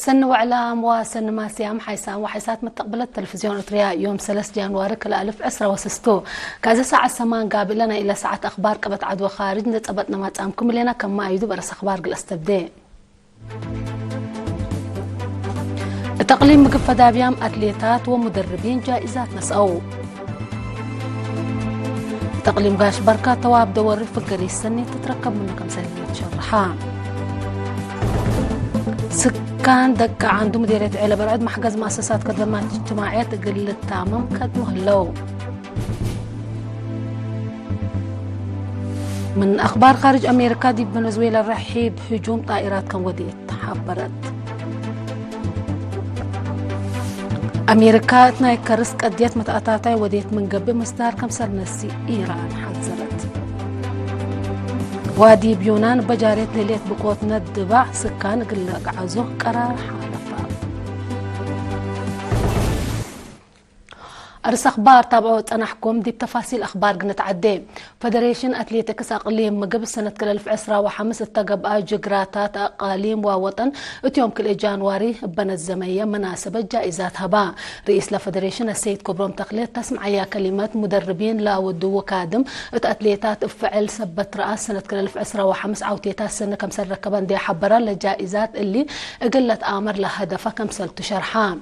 سن وإعلام وسن ماسيام حيسان وحيسات متقبلة التلفزيون أتريا يوم 3 جانوار كل 1016 كذا ساعة سمان قابلنا إلى ساعة أخبار قبت عدوى خارج نتقبتنا ما تأمكم لنا كما يدو برس أخبار قل استبدأ تقليم مقفة دابيام أتليتات ومدربين جائزات نسأو تقليم غاش بركة تواب دور فقري السنة تتركب منه كم سنة تشرحها سكان دقة عنده مديرية عيلة برعد محجز مؤسسات خدمات اجتماعية تقل التامم كدمه اللو من أخبار خارج أمريكا دي فنزويلا رحيب هجوم طائرات كان وديت حبرت أمريكا تنايك رزق أديت متأتاتي وديت من قبل مستار كم سر نسي إيران حذرت وادي بيونان بجاريت ليليت بقوتنا الدبع سكان قلق عزو قرار حالفا أرس أخبار تابعوا أنحكم دي بتفاصيل أخبار قنت عدي فدريشن أتليتكس أقليم مقبل سنة كل 2015 اتقب جغراتات أقاليم ووطن اتيوم كل جانواري بنا الزمية مناسبة جائزات هبا رئيس لفدريشن السيد كبروم تقليد تسمع يا كلمات مدربين لا ودو وكادم اتليتات افعل سبت رأس سنة كل 2015 عوتيتات سنة كم سر ركبان دي حبرا للجائزات اللي قلت آمر لهدفها كم سلت شرحان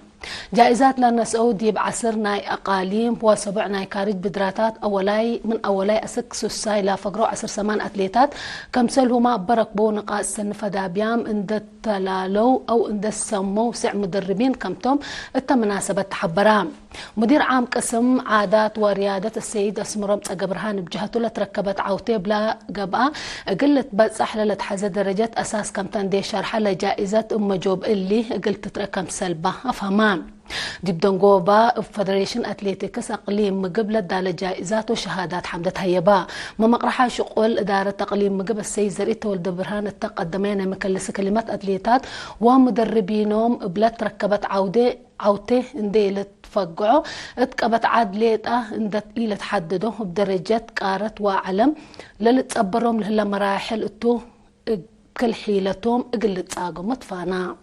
جائزات لنا سعودي بعصر ناي أقاليم وسبع ناي كارج بدراتات أولاي من أولاي أسك سوساي لا فقرو عصر سمان أتليتات كم سلهما برك بو نقاس سن فدابيام اند التلالو أو اند السمو سع مدربين كمتم التمناسبة تحبرام مدير عام قسم عادات وريادة السيد اسمرم تقبرهان بجهته لتركبت عوتي بلا قبقى قلت بس أحلى حزة درجة أساس كم تندي شرحة لجائزة جوب اللي قلت تركم سلبة أفهمان دبدنجوبا فدريشن أتليتكس أقليم مقبل دال جائزات وشهادات حمدة هيبا ما مقرحة شغل إدارة تقليم مقبل السيد زريت والدبرهان التقدمين مكلس كلمات أتليتات ومدربينهم بلاد ركبت عوته اندي تفقعوا اتقبت عاد ليتا اندت إلى تحددوا بدرجات قارت وعلم للتصبرهم لهلا مراحل اتو كل حيلتهم اقل تساقوا متفانا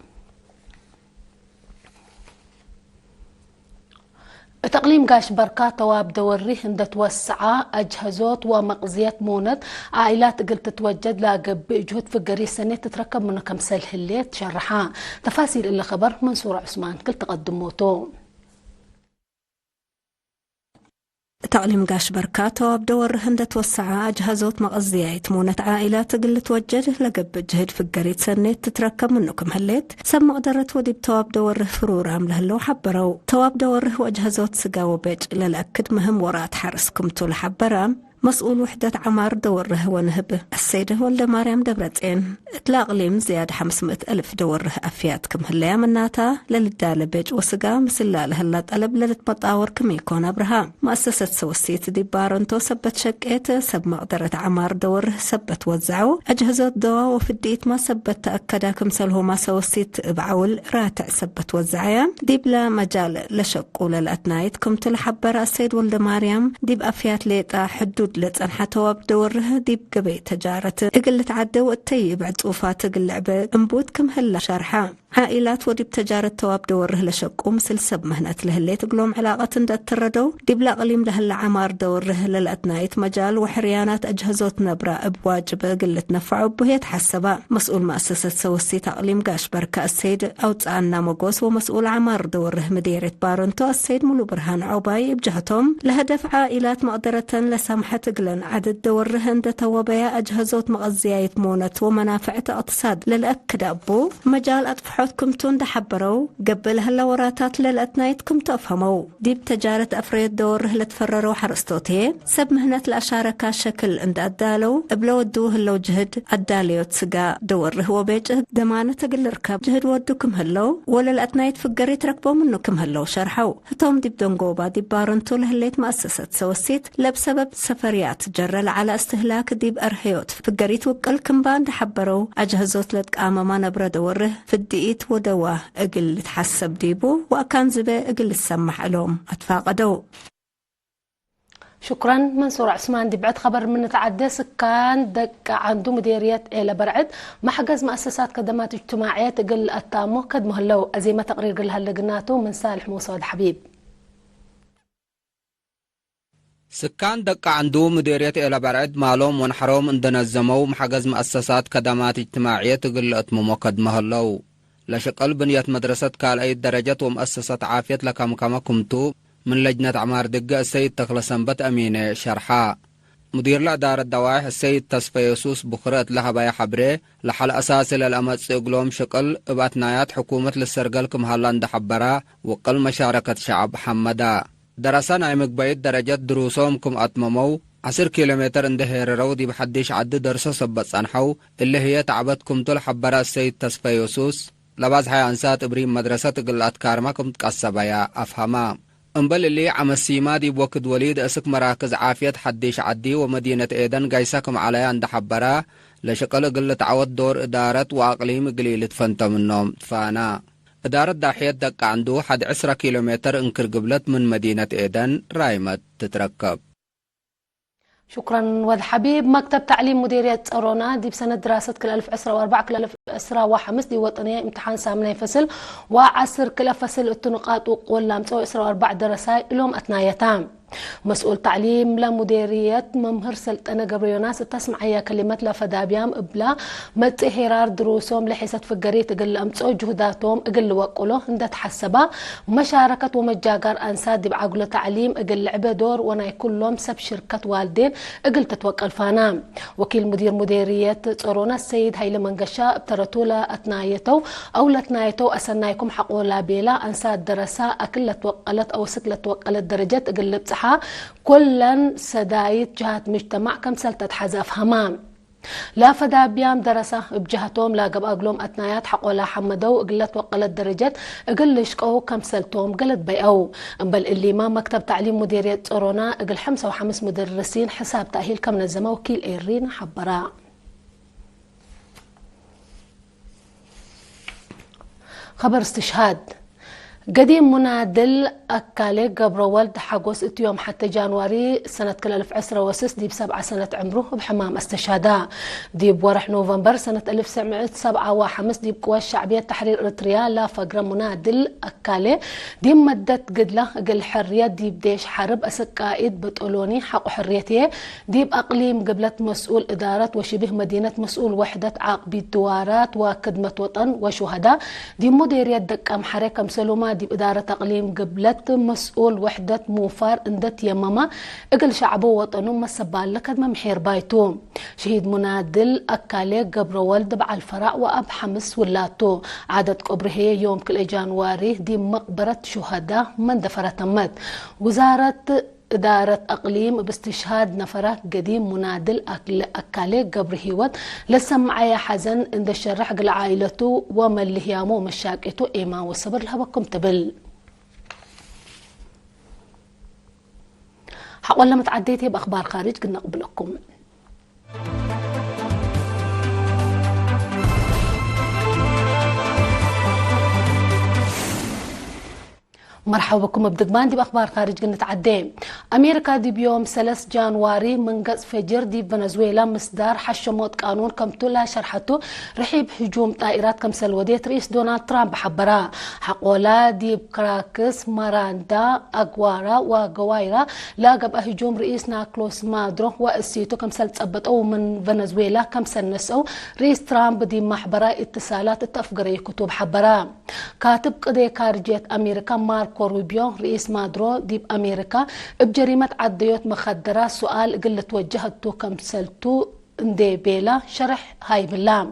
تقليم قاش بركات تواب دوري هند توسعة أجهزات ومقزيات مونت عائلات قلت تتوجد لاقب جهد فقري سنة تتركب من كم سل هليت شرحها تفاصيل اللي خبر منصور عثمان كل تقدموتو تقليم قاش بركاته بدور هند توسع أجهزات مغزيات مونة عائلات قل توجد لقب جهد فقريت سنة تتركب منكم هليت سمع قدرت ودي بتواب دور فرور عمله له حبروا تواب دور وأجهزات سقاو بيج للأكد مهم ورات حرسكم طول حبرام مسؤول وحدة عمار دوره ونهبه السيدة والده مريم دبرتين تلاقليم زيادة 500,000 دوره أفياتكم هالليا مناتا للدالة بيج وسقا مسلالة هلا طلب للتمطاور كم يكون أبرها مؤسسة سوسيت دي بارنتو سبت شقيت سب مقدرة عمار دوره سبت وزعو أجهزة دواء وفديت ما سبت تأكدا كمسله ما سوسيت بعول راتع سبت وزعيا دي بلا مجال لشق وللأتنايت كم تلحبر السيد والده مريم دي بأفيات ليتا حدود لتصنحة تواب دوره ديب قبي تجارة اقل تعدو التيب عطوفات اقل لعبة انبوت كم هلا شارحة عائلات وديب تجارة تواب دوره لشق ومثل سب مهنات لهاللي تقلوم علاقة اندات تردو ديب لاقليم لهلا عمار دوره للأتنايت مجال وحريانات أجهزوت نبرا بواجب اقل تنفعوا بهي تحسبا مسؤول مؤسسة سوسي تقليم قاش بركة السيد أوتسعنا مقوس ومسؤول عمار دوره مديرة بارنتو السيد ملو برهان عوباي بجهتهم لهدف عائلات مقدرة لسمحة تقلن عدد دوره هند توابيا أجهزوت مغزيات مونت ومنافع اقتصاد للأكد أبو مجال أطفحوتكم تون دحبرو قبل هلا وراتات للأتنايتكم تفهموا ديب تجارة أفريد دوره لتفرروا حرستوتي سب مهنة الأشاركة شكل عند أدالو بلو ودوه اللو جهد أداليو تسقا دوره وبيج دمانة تقل ركب جهد ودوكم هلو ولا الأتنايت فقري تركبوا منكم هلو شرحوا هتوم ديب دنقوبا ديب بارنتو لهليت مؤسسة سوسيت لبسبب سفريات جرل على استهلاك ديب أرهيوت فقريت وقل كمبان دحبرو أجهزوت لتقام ما نبرا دوره في الدقيت ودواه اقل تحسب ديبو وأكان زبا اقل السمح لهم أتفاقدو شكرا منصور عثمان. دي بعد خبر من تعدى سكان دق عنده مديرية إلى برعد محجز مؤسسات خدمات اجتماعية تقل التامو قد مهلو أزيمة تقرير قلها لقناته من صالح موسى حبيب. سكان دق عنده مديرية إلى برعد مالهم ونحروم اندنزمو محجز مؤسسات خدمات اجتماعية تقل أتمو قد مهلو لشقل بنية مدرسة كالأي درجة ومؤسسة عافية لكم كما كمتو من لجنة عمار دقة السيد تخلى سنبت أمينة شرحاء مدير لإدارة الدوائح السيد تصفي يسوس بخرات لها بايا حبري لحل أساس للأمات سيقلوم شقل بأتنايات حكومة للسرقل كم هالان دحبرا وقل مشاركة شعب حمدا درسان عمق بايد درجات دروسهم كم أتممو 10 كيلومتر اندهير رودي بحديش عد درسة سبت صنحو اللي هي تعبتكم طول حبرا السيد تصفي يسوس لباز حي أنسات إبريم مدرسة قلات كارماكم تقصبايا أفهما انبل اللي عمسيما دي بوكد وليد اسك مراكز عافية حديش عدي ومدينة ايدن قايساكم عليها عند حبرا لشقل قلت عود دور إدارة وأقليم قليلة فانتا منهم فانا إدارة داحية دق عنده 10 كيلومتر انكر قبلت من مدينة ايدن رايمت تتركب. شكرا ود حبيب. مكتب تعليم مديرية أرونا دي بسنة دراسة كل 1004 كل 1005 دي وطنية امتحان سامنين فصل و10 كل فصل التنقاط وقول لامتو 1004 درساي لهم أثنايتام. مسؤول تعليم لمديرية ممهر سلطنة قبريوناس تسمعية كلمات لفدابيام إبلا متهرار دروسهم لحيث فقري تقل أمتو جهداتهم اقل وقلو هندا تحسبا مشاركة ومجاقر أنساد دي بعقل تعليم اقل لعبة دور وانا كلهم سب شركة والدين اقل تتوقع الفانام. وكيل مدير مديرية صورونا السيد هايل منقشا ابترتولا أتنايتو أو لتنايتو أسنايكم حقولا بيلا أنساد درسا أكل توقلت أو سكلت توقلت درجات اقل بصحة كلن سدايت جهات مجتمع كم سلتت حذف همام لا فدا بيام درسة بجهتهم لا قب أقلهم أتنايات حقولا حمدو قلت وقلت درجات قلش قو كم سلتهم قلت بيأو بل اللي ما مكتب تعليم مديرية صورونا قل 5 مدرسين حساب تأهيل كم نزمه وكيل إيرين حبرا. خبر استشهاد قديم منادل أكالي قبر ولد حقوس اتيوم حتى جانواري سنة كل 1006 دي ب7 سنة عمره بحمام استشهادا دي بورح نوفمبر سنة 1907 دي بقوى الشعبية تحرير إريتريا لا فقر منادل أكالي دي مدت قدلة قل حرية دي بديش حرب أسكائد بتقولوني حق حريتي دي بأقليم قبلت مسؤول إدارة وشبه مدينة مسؤول وحدة عاقبي الدوارات وخدمة وطن وشهداء دي مديرية دكام حركة مسلومة دي بإدارة تقليم قبلت مسؤول وحدة موفار اندت يماما اقل شعبه وطنه مسبال لكد محير بايتو شهيد منادل أكالي قبر ولد بع الفرع وأب حمس ولاتو عدد قبره يوم كل جانواري دي مقبرة شهداء من دفرة تمت وزارة إدارة أقليم باستشهاد نفرة قديم منادل أكالي قبر هيوت لسمعي حزن عند الشرح قل عائلته وما اللي هيامو مشاكته إيما والصبر لها بكم تبل حقول لما تعديتي بأخبار خارج قلنا قبلكم. مرحبا بكم بدقمان دي بأخبار خارج قلنا تعدين. أمريكا دي بيوم 3 جانواري منقص فجر دي فنزويلا مصدر حشموت قانون كم تلا شرحته رحيب هجوم طائرات كم سلوديت رئيس دونالد ترامب حبرا حقولا دي بكراكس ماراندا أغوارا وغوايرا لاقب هجوم رئيس ناكلوس مادرو وأسيتو كم سل تثبتوا من فنزويلا كم سنسو رئيس ترامب دي محبرا اتصالات التفقري كتب حبرا كاتب قضية خارجية أمريكا ماركو روبيو رئيس مادرو دي بأمريكا بجريمة عديوت مخدرات سؤال قلت وجهتو كم سلتو اندي بيلا شرح هاي بالله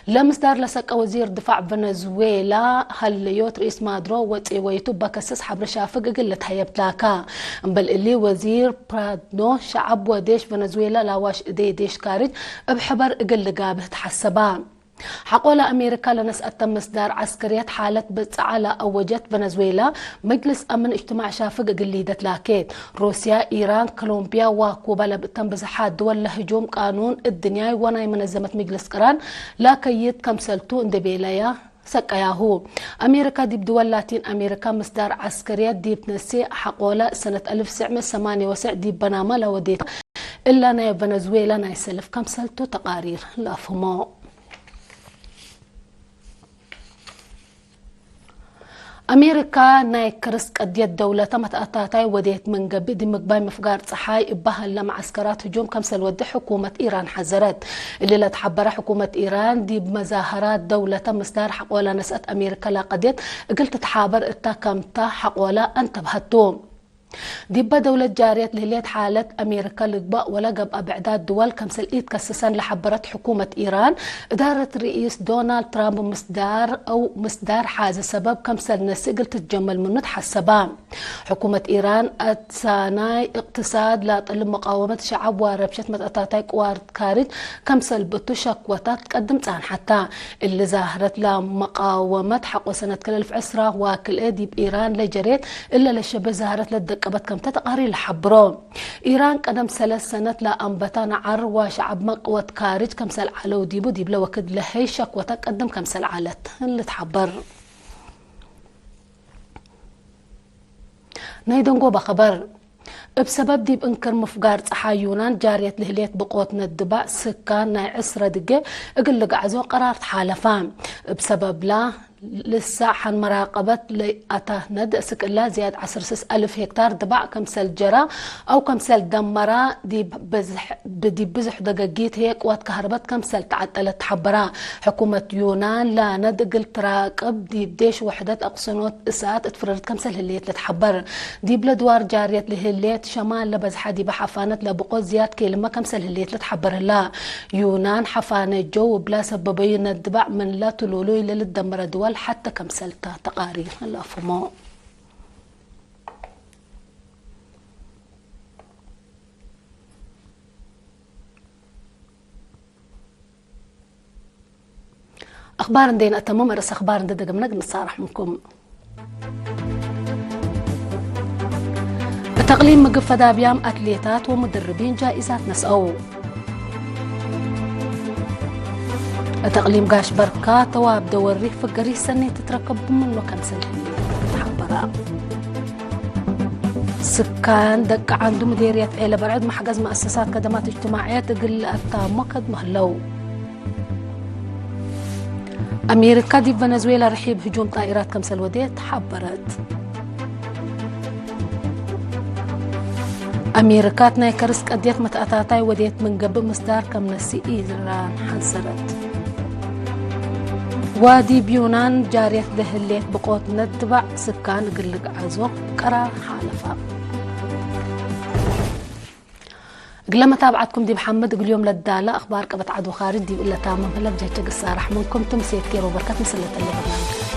لمصدر لسق وزير دفاع فنزويلا هليوت رئيس مادرو وتيويتو بكسس حبر شافق قلت هيبتلاكا بل اللي وزير برادنو شعب وديش فنزويلا لاواش دي ديش كارج بحبر قل قابه تحسبا حقولا أمريكا لنسأت مصدر عسكريات حالة بس على أوجت فنزويلا مجلس أمن اجتماع شافق قليدت لاكيت روسيا إيران كولومبيا وكوبا لبتن بزحات دول لهجوم قانون الدنيا وانا منظمة مجلس قران لا كيد كم سلتو اندبيلايا سقياهو أمريكا دي بدول لاتين أمريكا مصدر عسكريات دي بنسي حقولا سنة 1998 دي بناما لوديت إلا نا فنزويلا نا يسلف كم سلتو تقارير لا فهمو أمريكا ناي كرسك أديت دولة متأتاتاي وديت من قبل دي مقباي مفقار صحاي إبها لما عسكرات هجوم كمسل ودي حكومة إيران حذرت اللي لا تحبر حكومة إيران دي بمظاهرات دولة مصدر حقولا نسأت أمريكا لا قديت قلت تحابر إتا كمتا حقولا انتبهتوم ديبا دولة جارية لهليت حالة أمريكا لقباء ولقب أبعداد دول كمسل إيد كسسان لحبرت حكومة إيران إدارة رئيس دونالد ترامب مصدار حاز سبب كمسل نسيقل تتجمل منه تحسبان حكومة إيران أتساناي اقتصاد لا طلب مقاومة شعب وربشة متأتاتاي قوارد كارد كمسل بتشك وتتقدم تان حتى اللي ظاهرت لا مقاومة حق سنة كل في عسرة واكل إيدي بإيران لجريت إلا للشبه ظاهرت لدك قبت كم تتقاري الحبرو إيران قدم 3 سنة لا أنبتان عر وشعب مقوة كارج كم سل علو ديبو ديب لو وكد لهي شك وتقدم كم سل علت اللي تحبر نايدنقو بخبر بسبب ديب انكر مفقار صحايونان جارية لهليت بقوت ندبا سكان ناي عسرة دقة اقل عزو قرار تحالفان بسبب لا للساحة مراقبة لأته ند سكلا زياد 10,000 هكتار دبع كمسل جرا أو كمسل دمرا دي بزح دقاقيت هيك وات كهربت كمسل تعطلت حبرا حكومة يونان لا ندقل تراقب دي بديش وحدة أقصنوت إسات اتفررت كمسل هليت لتحبر دي بلدوار جارية لهليت شمال لبزحة دي بحفانت لبقوت زياد كلمة كمسل هليت لتحبر لا يونان حفانة جو بلا سببين الدبع من لا تلولوي للدمر دول حتى كمسلتا تقارير لا فمو أخبار دين أتمم رس أخبار دقم نقل نصارح منكم تقليم مقفة دابيام أتليتات ومدربين جائزات نسأو تقليم قاش بركات تواب دوري فقري سنة تتركب منه كم سنة حبرا سكان دق عنده مديرية عيلة برعد محجز مؤسسات خدمات اجتماعية تقل التامة قد مهلو أمريكا دي فنزويلا رحيب هجوم طائرات كمسل وديت حبرت أمريكا نايكرسك أديت متأتاتاي وديت من قبل مصدار كم نسي إيران حذرت وادي بيونان جارية دهليت بقوت ندبع سكان قلق عزو قرار حالفا قلما تابعتكم دي محمد قل يوم للدالة أخبار قبت عدو خارج دي إلا تامم هلا بجيتك الصارح منكم تمسيت كيرو بركات مسلة اللي برنامج